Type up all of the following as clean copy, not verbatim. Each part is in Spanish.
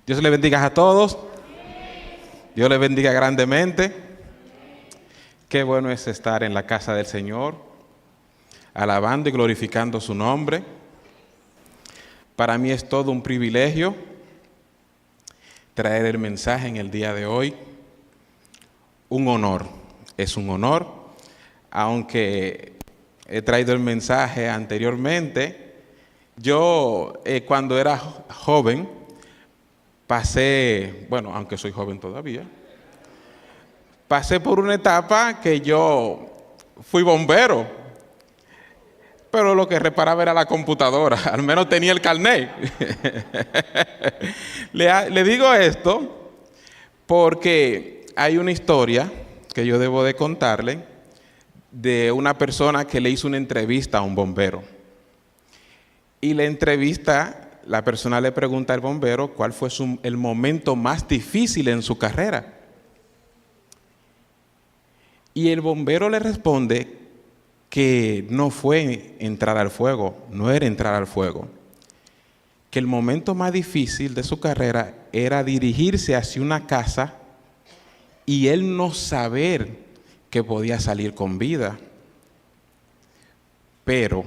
Dios le bendiga a todos. Dios le bendiga grandemente. Qué bueno es estar en la casa del Señor, alabando y glorificando su nombre. Para mí es todo un privilegio traer el mensaje en el día de hoy. Un honor, es un honor, aunque he traído el mensaje anteriormente. Yo cuando era joven pasé, bueno, aunque soy joven todavía, pasé por una etapa que yo fui bombero, pero lo que reparaba era la computadora, al menos tenía el carnet. Le digo esto porque hay una historia que yo debo de contarle de una persona que le hizo una entrevista a un bombero. Y la entrevista, la persona le pregunta al bombero cuál fue el momento más difícil en su carrera. Y el bombero le responde que no fue entrar al fuego, no era entrar al fuego. Que el momento más difícil de su carrera era dirigirse hacia una casa y él no saber que podía salir con vida. Pero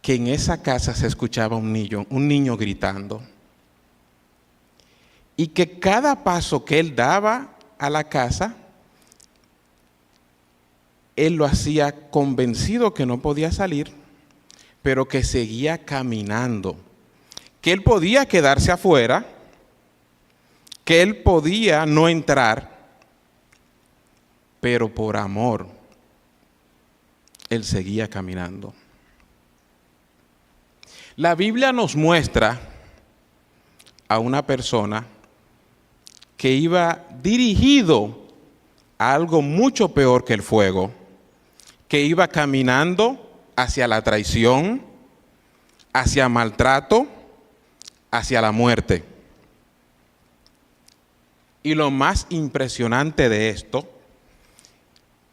que en esa casa se escuchaba un niño gritando. Y que cada paso que él daba a la casa, él lo hacía convencido que no podía salir, pero que seguía caminando, que él podía quedarse afuera, que él podía no entrar, pero por amor, él seguía caminando. La Biblia nos muestra a una persona que iba dirigido a algo mucho peor que el fuego, que iba caminando hacia la traición, hacia maltrato, hacia la muerte. Y lo más impresionante de esto,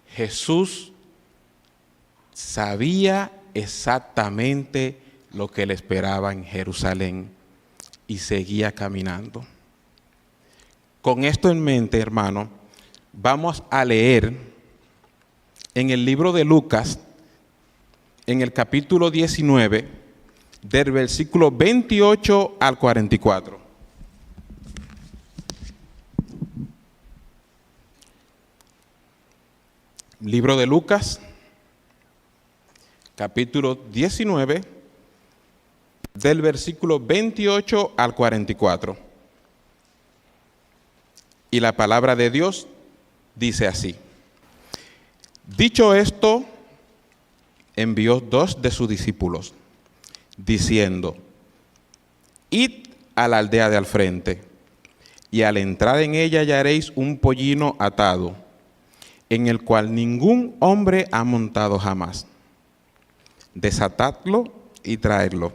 Jesús sabía exactamente lo que le esperaba en Jerusalén y seguía caminando. Con esto en mente, hermano, vamos a leer en el libro de Lucas, en el capítulo 19, del versículo 28 al 44. Libro de Lucas, capítulo 19, del versículo 28 al 44. Y la palabra de Dios dice así. Dicho esto, envió 2 de sus discípulos, diciendo: Id a la aldea de al frente, y al entrar en ella hallaréis un pollino atado, en el cual ningún hombre ha montado jamás. Desatadlo y traedlo.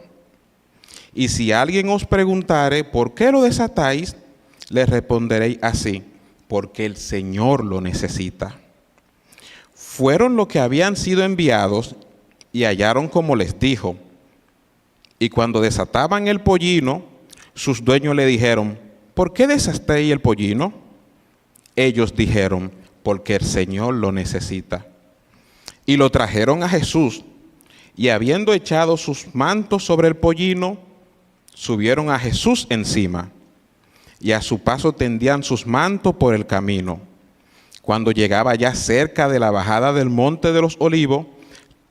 Y si alguien os preguntare por qué lo desatáis, le responderéis así: porque el Señor lo necesita. Fueron los que habían sido enviados y hallaron como les dijo. Y cuando desataban el pollino, sus dueños le dijeron: ¿por qué desatáis el pollino? Ellos dijeron: porque el Señor lo necesita. Y lo trajeron a Jesús, y habiendo echado sus mantos sobre el pollino, subieron a Jesús encima, y a su paso tendían sus mantos por el camino. Cuando llegaba ya cerca de la bajada del monte de los Olivos,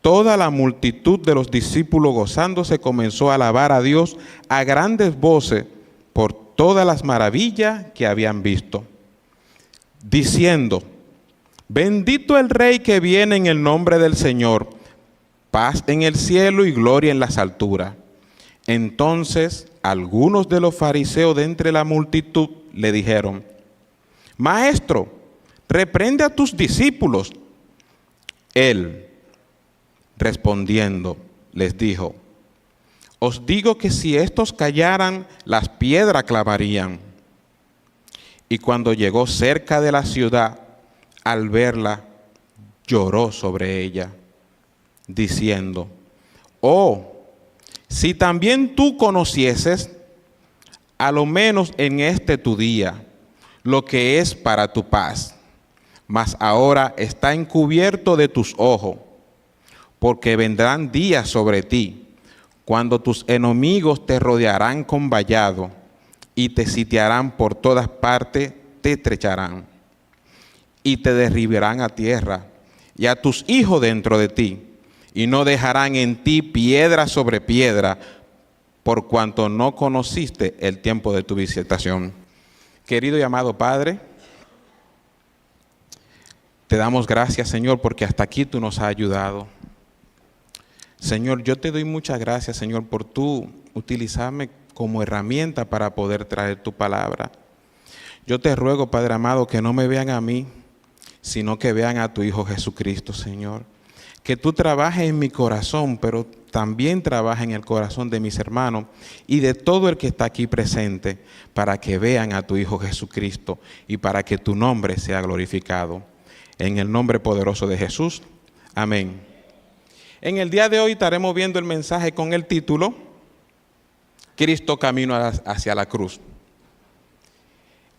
toda la multitud de los discípulos gozándose comenzó a alabar a Dios a grandes voces por todas las maravillas que habían visto, diciendo: bendito el Rey que viene en el nombre del Señor, paz en el cielo y gloria en las alturas. Entonces algunos de los fariseos de entre la multitud le dijeron: Maestro, reprende a tus discípulos. Él, respondiendo, les dijo: os digo que si estos callaran, las piedras clavarían. Y cuando llegó cerca de la ciudad, al verla, lloró sobre ella, diciendo: oh, si también tú conocieses a lo menos en este tu día, lo que es para tu paz. Mas ahora está encubierto de tus ojos, porque vendrán días sobre ti, cuando tus enemigos te rodearán con vallado, y te sitiarán por todas partes, te estrecharán, y te derribarán a tierra, y a tus hijos dentro de ti, y no dejarán en ti piedra sobre piedra, por cuanto no conociste el tiempo de tu visitación. Querido y amado Padre, te damos gracias, Señor, porque hasta aquí tú nos has ayudado. Señor, yo te doy muchas gracias, Señor, por tú utilizarme como herramienta para poder traer tu palabra. Yo te ruego, Padre amado, que no me vean a mí, sino que vean a tu Hijo Jesucristo, Señor. Que tú trabajes en mi corazón, pero también trabajes en el corazón de mis hermanos y de todo el que está aquí presente, para que vean a tu Hijo Jesucristo y para que tu nombre sea glorificado. En el nombre poderoso de Jesús. Amén. En el día de hoy estaremos viendo el mensaje con el título Cristo camino hacia la cruz.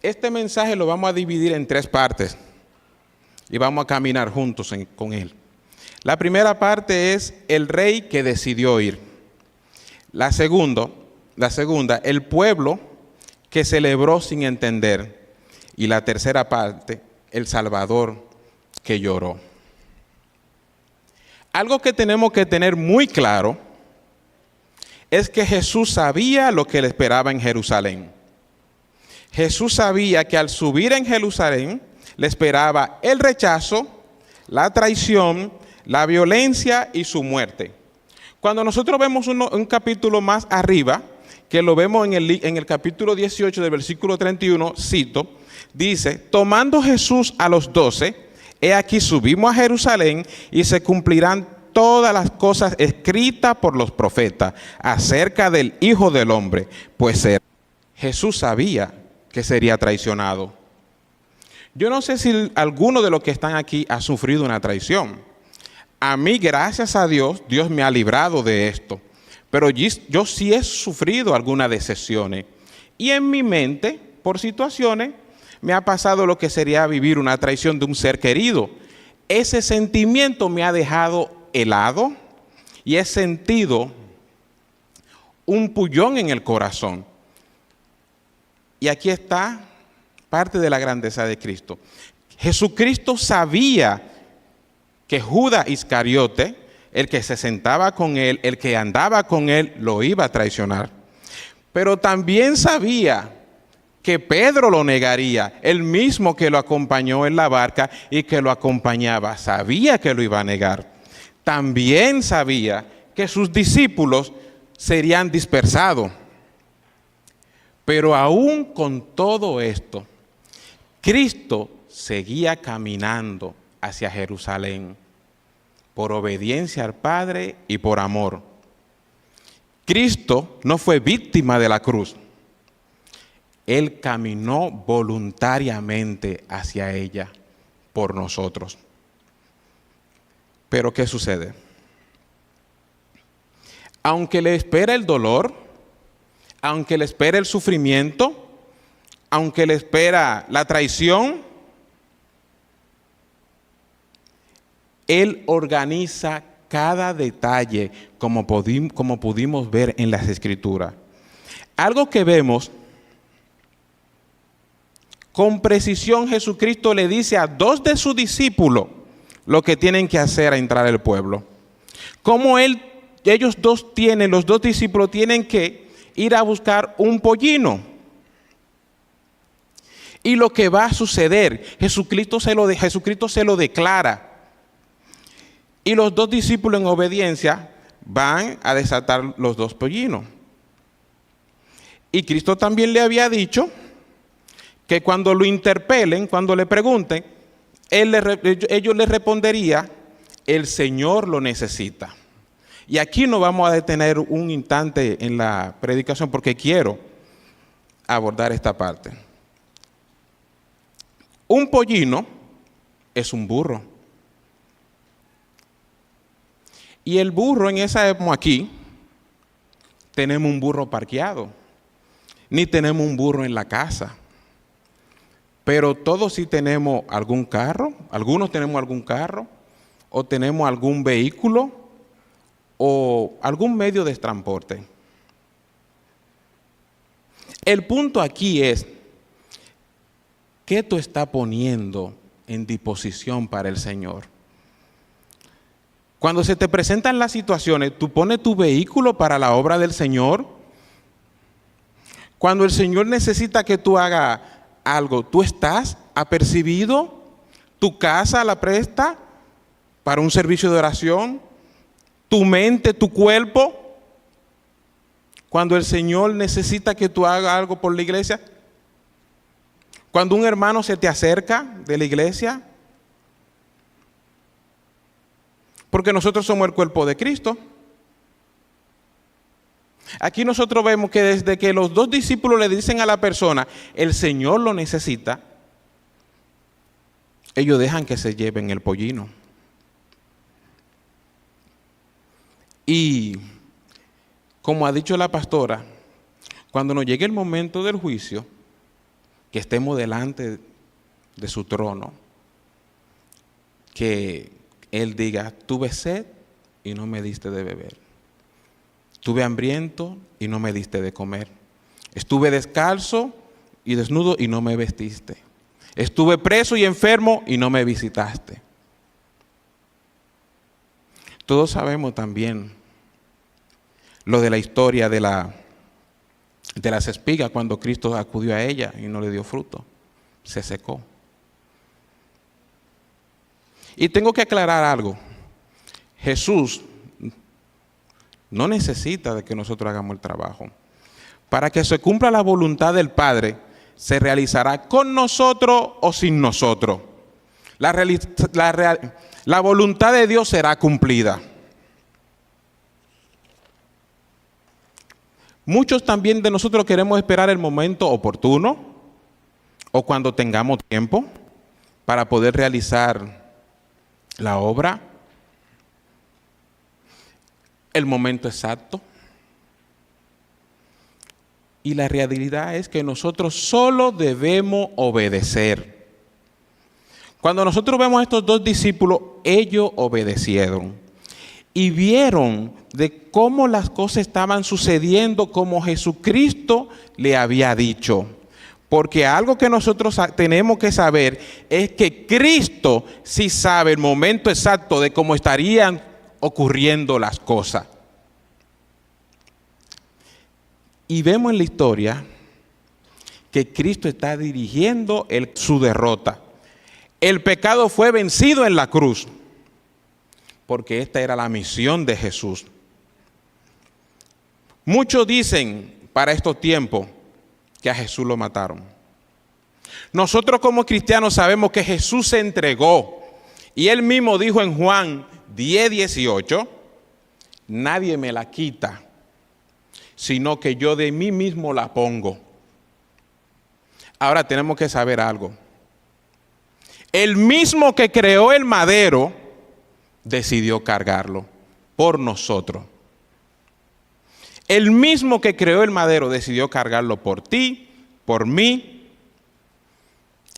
Este mensaje lo vamos a dividir en 3 partes y vamos a caminar juntos con él. La primera parte es el rey que decidió ir. La segunda, el pueblo que celebró sin entender. Y la tercera parte, el Salvador que lloró. Algo que tenemos que tener muy claro es que Jesús sabía lo que le esperaba en Jerusalén. Jesús sabía que al subir en Jerusalén le esperaba el rechazo, la traición, la violencia y su muerte. Cuando nosotros vemos un capítulo más arriba, que lo vemos en el capítulo 18 del versículo 31, cito, dice: tomando Jesús a los 12, he aquí subimos a Jerusalén y se cumplirán todas las cosas escritas por los profetas acerca del Hijo del Hombre, pues Jesús sabía que sería traicionado. Yo no sé si alguno de los que están aquí ha sufrido una traición. A mí, gracias a Dios, Dios me ha librado de esto. Pero yo sí he sufrido algunas decepciones. Y en mi mente, por situaciones, me ha pasado lo que sería vivir una traición de un ser querido. Ese sentimiento me ha dejado helado y he sentido un pullón en el corazón. Y aquí está parte de la grandeza de Cristo. Jesucristo sabía que Judas Iscariote, el que se sentaba con él, el que andaba con él, lo iba a traicionar. Pero también sabía que Pedro lo negaría, el mismo que lo acompañó en la barca y que lo acompañaba, sabía que lo iba a negar. También sabía que sus discípulos serían dispersados. Pero aún con todo esto, Cristo seguía caminando hacia Jerusalén por obediencia al Padre y por amor. Cristo no fue víctima de la cruz. Él caminó voluntariamente hacia ella por nosotros. Pero ¿qué sucede? Aunque le espera el dolor, aunque le espera el sufrimiento, aunque le espera la traición, Él organiza cada detalle como pudimos ver en las Escrituras. Algo que vemos con precisión, Jesucristo le dice a 2 de sus discípulos lo que tienen que hacer a entrar al pueblo. Como los 2 discípulos tienen que ir a buscar un pollino. Y lo que va a suceder, Jesucristo se lo declara. Y los 2 discípulos en obediencia van a desatar los 2 pollinos. Y Cristo también le había dicho que cuando lo interpelen, cuando le pregunten, ellos le responderían: el Señor lo necesita. Y aquí nos vamos a detener un instante en la predicación porque quiero abordar esta parte. Un pollino es un burro. Y el burro en esa época aquí, tenemos un burro parqueado. ni tenemos un burro en la casa. Pero todos sí tenemos algún carro, algunos tenemos algún carro, o tenemos algún vehículo, o algún medio de transporte. El punto aquí es, ¿qué tú estás poniendo en disposición para el Señor? Cuando se te presentan las situaciones, ¿tú pones tu vehículo para la obra del Señor? Cuando el Señor necesita que tú hagas algo, ¿tú estás apercibido? ¿Tu casa la presta para un servicio de oración? ¿Tu mente, tu cuerpo? Cuando el Señor necesita que tú hagas algo por la iglesia. Cuando un hermano se te acerca de la iglesia. Porque nosotros somos el cuerpo de Cristo. Aquí nosotros vemos que desde que los dos discípulos le dicen a la persona, el Señor lo necesita, ellos dejan que se lleven el pollino. Y como ha dicho la pastora, cuando nos llegue el momento del juicio, que estemos delante de su trono, que Él diga, tuve sed y no me diste de beber. Estuve hambriento y no me diste de comer. Estuve descalzo y desnudo y no me vestiste. Estuve preso y enfermo y no me visitaste. Todos sabemos también lo de la historia de las espigas cuando Cristo acudió a ella y no le dio fruto. Se secó. Y tengo que aclarar algo. Jesús no necesita de que nosotros hagamos el trabajo. Para que se cumpla la voluntad del Padre, se realizará con nosotros o sin nosotros. La voluntad de Dios será cumplida. Muchos también de nosotros queremos esperar el momento oportuno o cuando tengamos tiempo para poder realizar la obra, el momento exacto. Y la realidad es que nosotros solo debemos obedecer. Cuando nosotros vemos a estos dos discípulos, ellos obedecieron y vieron de cómo las cosas estaban sucediendo como Jesucristo le había dicho. Porque algo que nosotros tenemos que saber es que Cristo sí sabe el momento exacto de cómo estarían ocurriendo las cosas. Y vemos en la historia que Cristo está dirigiendo su derrota. El pecado fue vencido en la cruz, porque esta era la misión de Jesús. Muchos dicen para estos tiempos que a Jesús lo mataron. Nosotros como cristianos sabemos que Jesús se entregó y Él mismo dijo en Juan 10:18, nadie me la quita, sino que yo de mí mismo la pongo. Ahora tenemos que saber algo. El mismo que creó el madero decidió cargarlo por nosotros. El mismo que creó el madero decidió cargarlo por ti, por mí.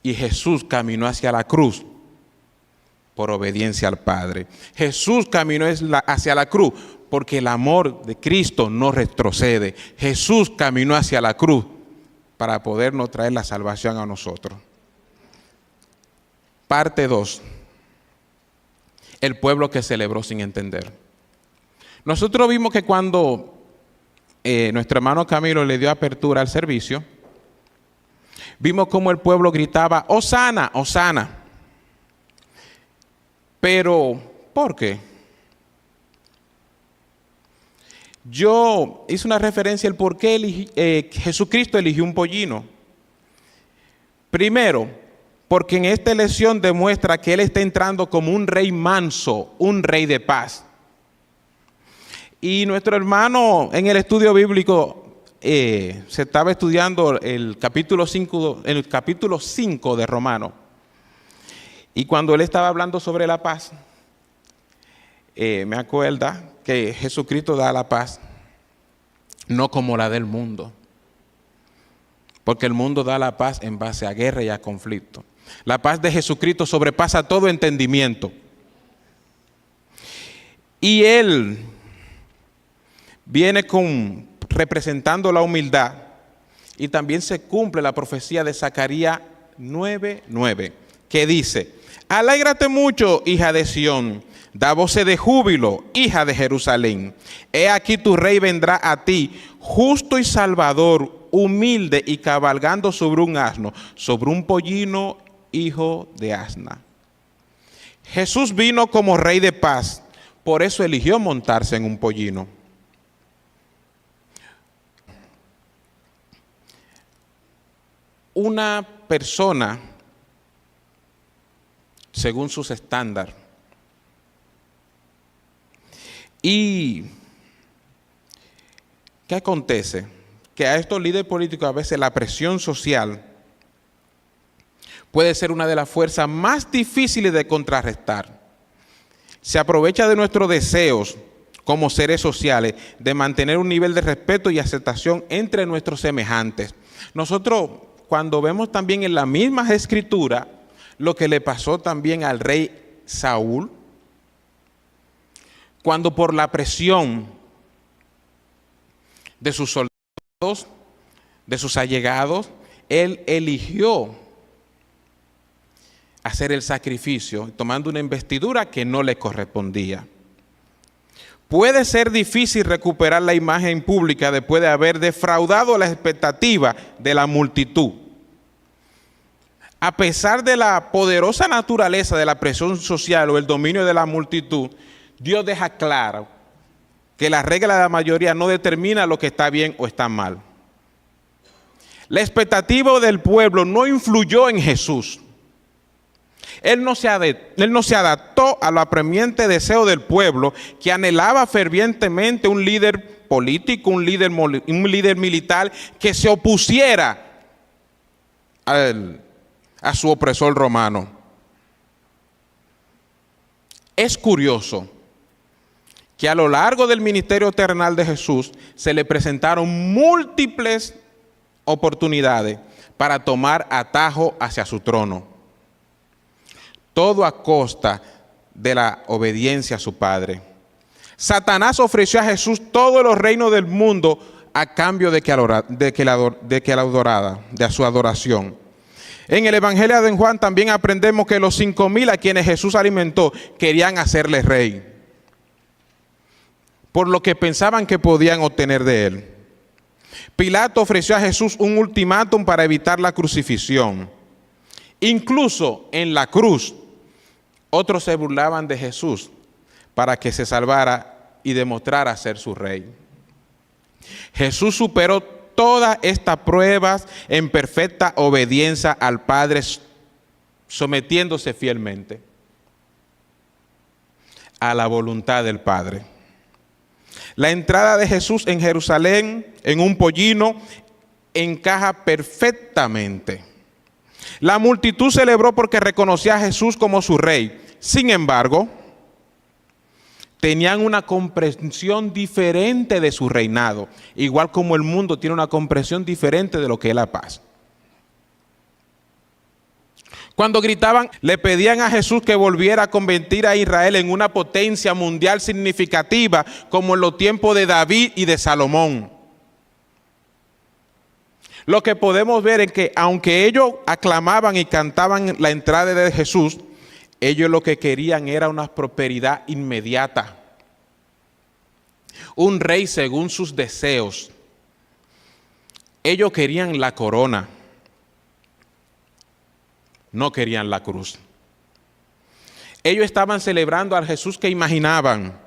Y Jesús caminó hacia la cruz por obediencia al Padre. Jesús caminó hacia la cruz porque el amor de Cristo no retrocede. Jesús caminó hacia la cruz para podernos traer la salvación a nosotros. Parte 2. El pueblo que celebró sin entender. Nosotros vimos que cuando nuestro hermano Camilo le dio apertura al servicio, vimos cómo el pueblo gritaba, Hosana, Hosana. Pero, ¿por qué? Yo hice una referencia al por qué Jesucristo eligió un pollino. Primero, porque en esta elección demuestra que Él está entrando como un rey manso, un rey de paz. Y nuestro hermano en el estudio bíblico se estaba estudiando el capítulo 5 de Romanos. Y cuando él estaba hablando sobre la paz, me acuerda que Jesucristo da la paz, no como la del mundo. porque el mundo da la paz en base a guerra y a conflicto. La paz de Jesucristo sobrepasa todo entendimiento. Y Él viene representando la humildad, y también se cumple la profecía de Zacarías 9:9, que dice: alégrate mucho, hija de Sión, da voces de júbilo, hija de Jerusalén. He aquí tu rey vendrá a ti, justo y salvador, humilde y cabalgando sobre un asno, sobre un pollino, hijo de asna. Jesús vino como rey de paz, por eso eligió montarse en un pollino. Una persona, según sus estándares, ¿y qué acontece? Que a estos líderes políticos a veces la presión social puede ser una de las fuerzas más difíciles de contrarrestar. Se aprovecha de nuestros deseos como seres sociales de mantener un nivel de respeto y aceptación entre nuestros semejantes. Nosotros, cuando vemos también en la misma escritura lo que le pasó también al rey Saúl, cuando por la presión de sus soldados, de sus allegados, él eligió hacer el sacrificio, tomando una investidura que no le correspondía. Puede ser difícil recuperar la imagen pública después de haber defraudado la expectativa de la multitud. A pesar de la poderosa naturaleza de la presión social o el dominio de la multitud, Dios deja claro que la regla de la mayoría no determina lo que está bien o está mal. La expectativa del pueblo no influyó en Jesús. Él no se adaptó a lo apremiante deseo del pueblo, que anhelaba fervientemente un líder político, un líder militar que se opusiera a su opresor romano. Es curioso que a lo largo del ministerio terrenal de Jesús se le presentaron múltiples oportunidades para tomar atajo hacia su trono. Todo a costa de la obediencia a su Padre. Satanás ofreció a Jesús todos los reinos del mundo a cambio de su adoración. En el Evangelio de Juan también aprendemos que los 5,000 a quienes Jesús alimentó querían hacerle rey, por lo que pensaban que podían obtener de él. Pilato ofreció a Jesús un ultimátum para evitar la crucifixión. Incluso en la cruz, otros se burlaban de Jesús para que se salvara y demostrara ser su rey. Jesús superó todas estas pruebas en perfecta obediencia al Padre, sometiéndose fielmente a la voluntad del Padre. La entrada de Jesús en Jerusalén en un pollino encaja perfectamente. La multitud celebró porque reconocía a Jesús como su rey. Sin embargo, tenían una comprensión diferente de su reinado, igual como el mundo tiene una comprensión diferente de lo que es la paz. Cuando gritaban, le pedían a Jesús que volviera a convertir a Israel en una potencia mundial significativa, como en los tiempos de David y de Salomón. Lo que podemos ver es que aunque ellos aclamaban y cantaban la entrada de Jesús, ellos lo que querían era una prosperidad inmediata. Un rey según sus deseos. Ellos querían la corona. No querían la cruz. Ellos estaban celebrando al Jesús que imaginaban,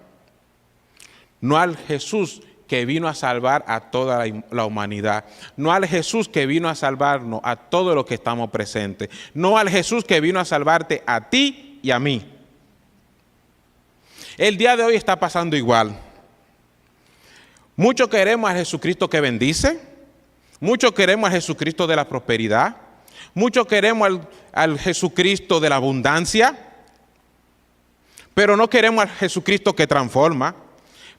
no al Jesús que vino a salvar a toda la humanidad, no al Jesús que vino a salvarnos a todos los que estamos presentes, no al Jesús que vino a salvarte a ti y a mí. El día de hoy está pasando igual. Muchos queremos a Jesucristo que bendice, muchos queremos a Jesucristo de la prosperidad, muchos queremos al Jesucristo de la abundancia, pero no queremos al Jesucristo que transforma,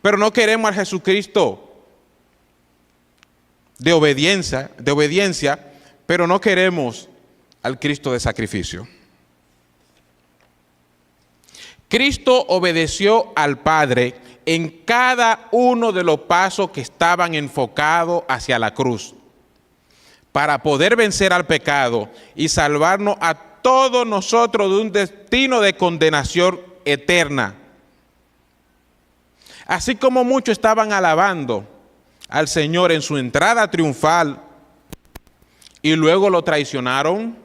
pero no queremos al Jesucristo de obediencia, pero no queremos al Cristo de sacrificio. Cristo obedeció al Padre en cada uno de los pasos que estaban enfocados hacia la cruz, para poder vencer al pecado y salvarnos a todos nosotros de un destino de condenación eterna. Así como muchos estaban alabando al Señor en su entrada triunfal y luego lo traicionaron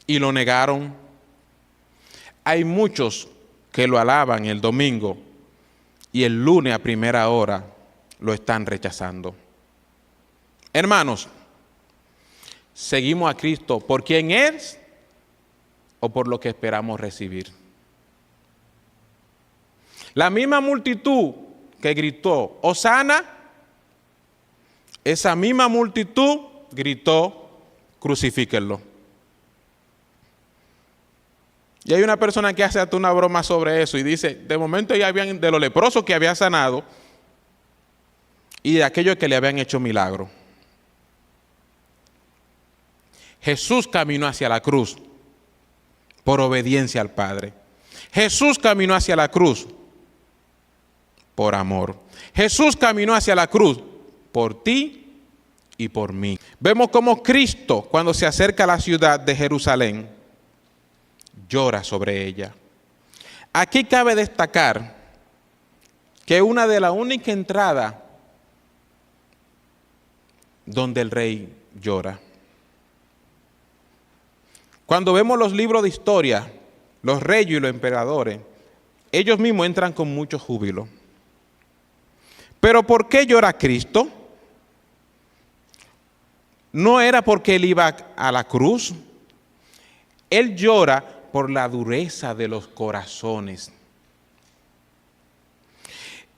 y lo negaron, hay muchos que lo alaban el domingo y el lunes a primera hora lo están rechazando. Hermanos, ¿seguimos a Cristo por quién es o por lo que esperamos recibir? La misma multitud que gritó Hosana, esa misma multitud gritó crucifíquenlo. Y hay una persona que hace hasta una broma sobre eso y dice, de momento ya habían de los leprosos que había sanado y de aquellos que le habían hecho milagro. Jesús caminó hacia la cruz por obediencia al Padre. Jesús caminó hacia la cruz por amor. Jesús caminó hacia la cruz por ti y por mí. Vemos cómo Cristo, cuando se acerca a la ciudad de Jerusalén, llora sobre ella. Aquí cabe destacar que una de las únicas entradas donde el rey llora. Cuando vemos los libros de historia, los reyes y los emperadores, ellos mismos entran con mucho júbilo. Pero ¿por qué llora Cristo? No era porque él iba a la cruz. Él llora por la dureza de los corazones.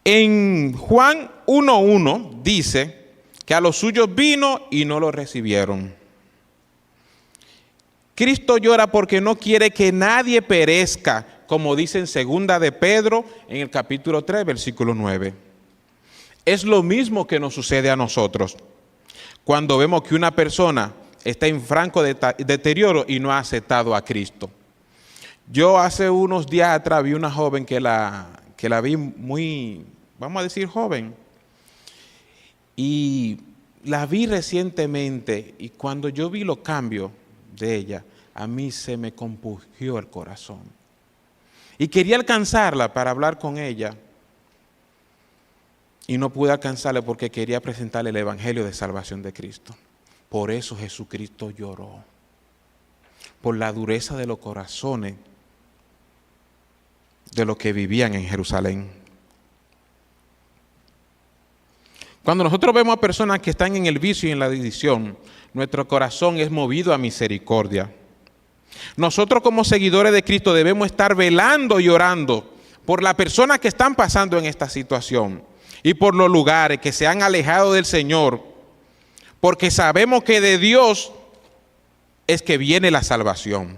En Juan 1:1 dice que a los suyos vino y no lo recibieron. Cristo llora porque no quiere que nadie perezca, como dice en 2 de Pedro, en el capítulo 3, versículo 9. Es lo mismo que nos sucede a nosotros cuando vemos que una persona está en franco deterioro y no ha aceptado a Cristo. Yo hace unos días atrás vi una joven que la vi muy, vamos a decir joven, y la vi recientemente y cuando yo vi los cambios de ella, a mí se me compungió el corazón. Y quería alcanzarla para hablar con ella y no pude alcanzarla porque quería presentarle el Evangelio de salvación de Cristo. Por eso Jesucristo lloró, por la dureza de los corazones de los que vivían en Jerusalén. Cuando nosotros vemos a personas que están en el vicio y en la división, nuestro corazón es movido a misericordia. Nosotros como seguidores de Cristo debemos estar velando y orando por las personas que están pasando en esta situación y por los lugares que se han alejado del Señor, porque sabemos que de Dios es que viene la salvación.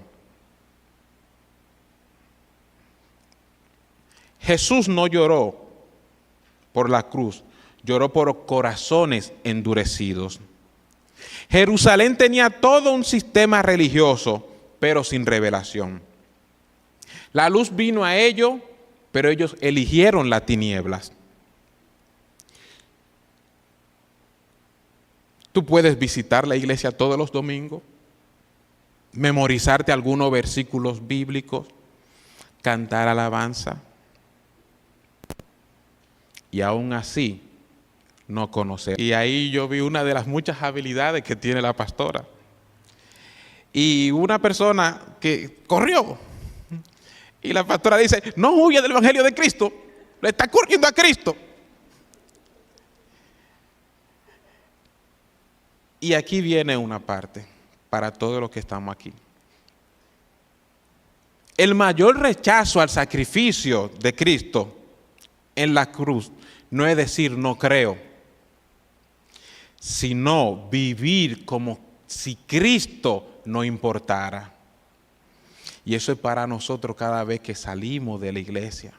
Jesús no lloró por la cruz, lloró por corazones endurecidos. Jerusalén tenía todo un sistema religioso, pero sin revelación. La luz vino a ellos, pero ellos eligieron las tinieblas. Tú puedes visitar la iglesia todos los domingos, memorizarte algunos versículos bíblicos, cantar alabanza, y aún así no conocer. Y ahí yo vi una de las muchas habilidades que tiene la pastora. Y una persona que corrió. Y la pastora dice, no huya del Evangelio de Cristo, le está corriendo a Cristo. Y aquí viene una parte para todos los que estamos aquí. El mayor rechazo al sacrificio de Cristo en la cruz no es decir no creo, sino vivir como si Cristo no importara. Y eso es para nosotros cada vez que salimos de la iglesia.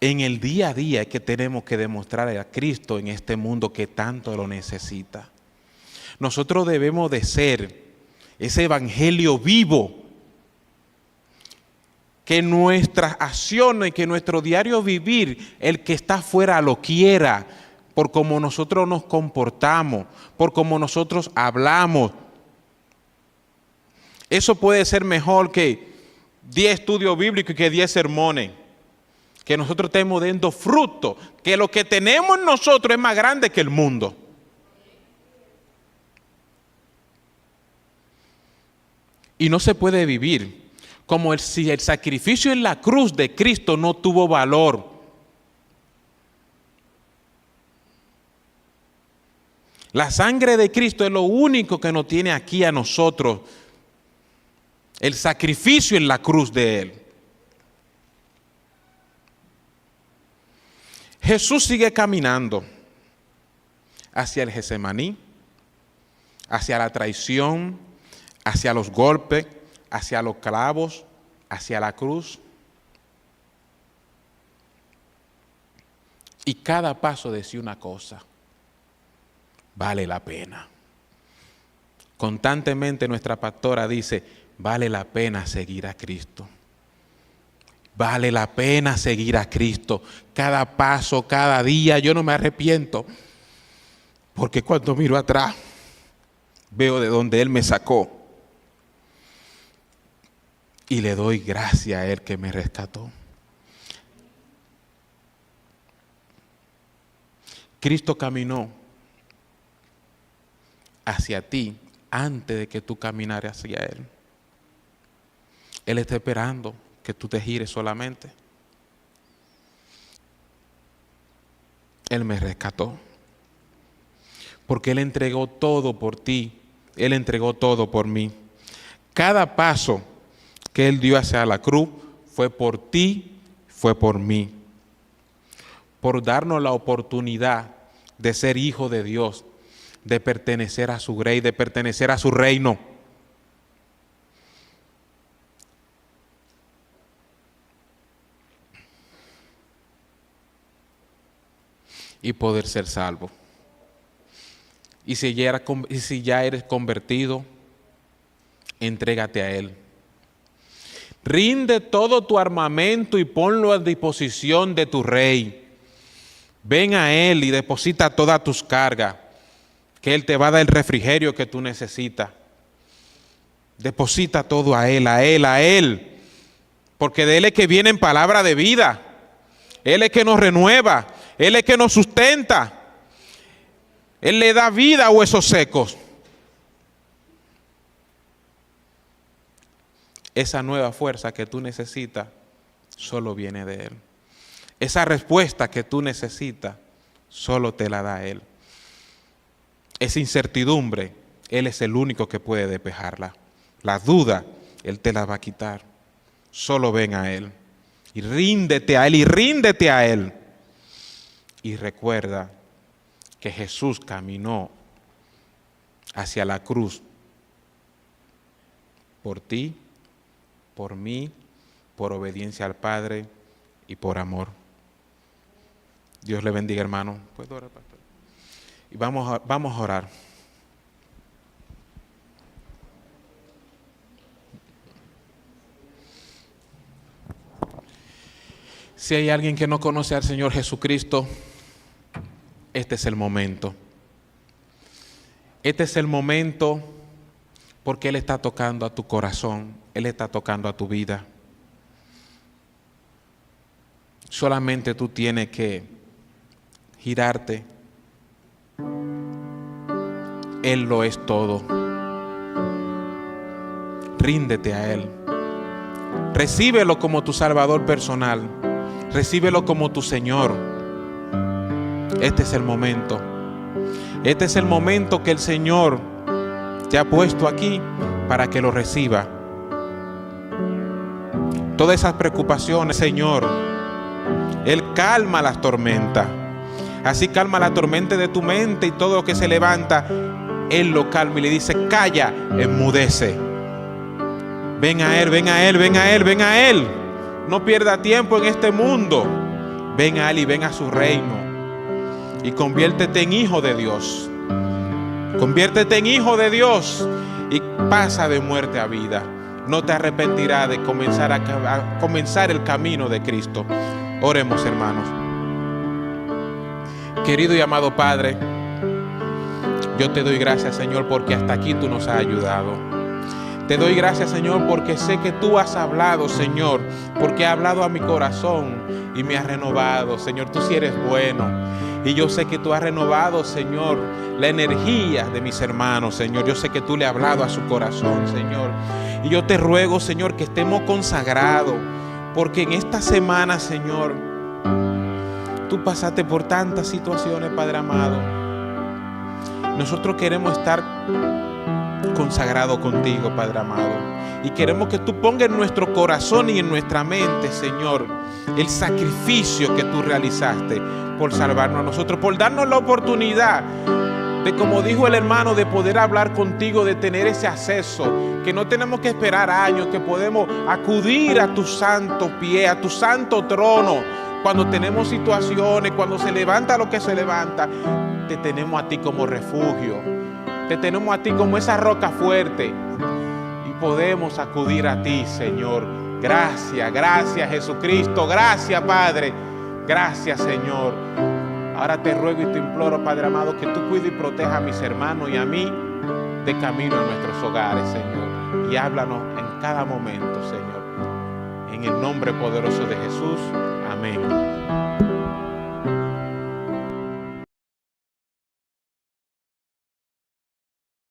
En el día a día es que tenemos que demostrar a Cristo en este mundo que tanto lo necesita. Nosotros debemos de ser ese evangelio vivo, que nuestras acciones, que nuestro diario vivir, el que está afuera lo quiera, por cómo nosotros nos comportamos, por cómo nosotros hablamos. Eso puede ser mejor que 10 estudios bíblicos y que 10 sermones. Que nosotros estemos dando fruto, que lo que tenemos nosotros es más grande que el mundo. Y no se puede vivir como si el sacrificio en la cruz de Cristo no tuvo valor. La sangre de Cristo es lo único que nos tiene aquí a nosotros. El sacrificio en la cruz de Él. Jesús sigue caminando hacia el Getsemaní, hacia la traición, hacia los golpes, hacia los clavos, hacia la cruz. Y cada paso decía una cosa: vale la pena. Constantemente nuestra pastora dice: vale la pena seguir a Cristo. Vale la pena seguir a Cristo. Cada paso, cada día, yo no me arrepiento. Porque cuando miro atrás, veo de donde Él me sacó. Y le doy gracias a Él que me rescató. Cristo caminó hacia ti antes de que tú caminaras hacia Él. Él está esperando que tú te gires solamente. Él me rescató. Porque Él entregó todo por ti. Él entregó todo por mí. Cada paso que Él dio hacia la cruz fue por ti, fue por mí. Por darnos la oportunidad de ser hijo de Dios, de pertenecer a su grey, de pertenecer a su reino. Y poder ser salvo. Y si ya eres convertido, entrégate a Él. Rinde todo tu armamento y ponlo a disposición de tu Rey. Ven a Él y deposita todas tus cargas, que Él te va a dar el refrigerio que tú necesitas. Deposita todo a Él, a Él, a Él. Porque de Él es que vienen palabras de vida. Él es que nos renueva. Él es que nos sustenta. Él le da vida a huesos secos. Esa nueva fuerza que tú necesitas solo viene de Él. Esa respuesta que tú necesitas solo te la da Él. Esa incertidumbre, Él es el único que puede despejarla. La duda, Él te la va a quitar. Solo ven a Él. Y ríndete a Él, y ríndete a Él. Y recuerda que Jesús caminó hacia la cruz por ti, por mí, por obediencia al Padre y por amor. Dios le bendiga, hermano. ¿Puedo orar, pastor? Y vamos a orar. Si hay alguien que no conoce al Señor Jesucristo, este es el momento. Este es el momento porque Él está tocando a tu corazón. Él está tocando a tu vida. Solamente tú tienes que girarte. Él lo es todo. Ríndete a Él. Recíbelo como tu Salvador personal. Recíbelo como tu Señor. Este es el momento. Este es el momento que el Señor te ha puesto aquí para que lo reciba. Todas esas preocupaciones, Señor, Él calma las tormentas. Así calma la tormenta de tu mente y todo lo que se levanta, Él lo calma y le dice: calla, enmudece. Ven a Él, ven a Él, ven a Él, ven a Él. No pierda tiempo en este mundo. Ven a Él y ven a su reino. Y conviértete en hijo de Dios. Conviértete en hijo de Dios y pasa de muerte a vida. No te arrepentirás de comenzar el camino de Cristo. Oremos, hermanos. Querido y amado Padre, yo te doy gracias, Señor, porque hasta aquí tú nos has ayudado. Te doy gracias, Señor, porque sé que tú has hablado, Señor, porque has hablado a mi corazón y me has renovado. Señor, tú sí eres bueno. Y yo sé que tú has renovado, Señor, la energía de mis hermanos, Señor. Yo sé que tú le has hablado a su corazón, Señor. Y yo te ruego, Señor, que estemos consagrados, porque en esta semana, Señor, tú pasaste por tantas situaciones, Padre amado. Nosotros queremos estar consagrados contigo, Padre amado. Y queremos que tú pongas en nuestro corazón y en nuestra mente, Señor, el sacrificio que tú realizaste por salvarnos a nosotros, por darnos la oportunidad de, como dijo el hermano, de poder hablar contigo, de tener ese acceso, que no tenemos que esperar años, que podemos acudir a tu santo pie, a tu santo trono, cuando tenemos situaciones, cuando se levanta lo que se levanta. Te tenemos a ti como refugio, te tenemos a ti como esa roca fuerte y podemos acudir a ti, Señor. Gracias, gracias, Jesucristo, gracias, Padre, gracias, Señor. Ahora te ruego y te imploro, Padre amado, que tú cuides y protejas a mis hermanos y a mí de camino a nuestros hogares, Señor. Y háblanos en cada momento, Señor. En el nombre poderoso de Jesús. Amén.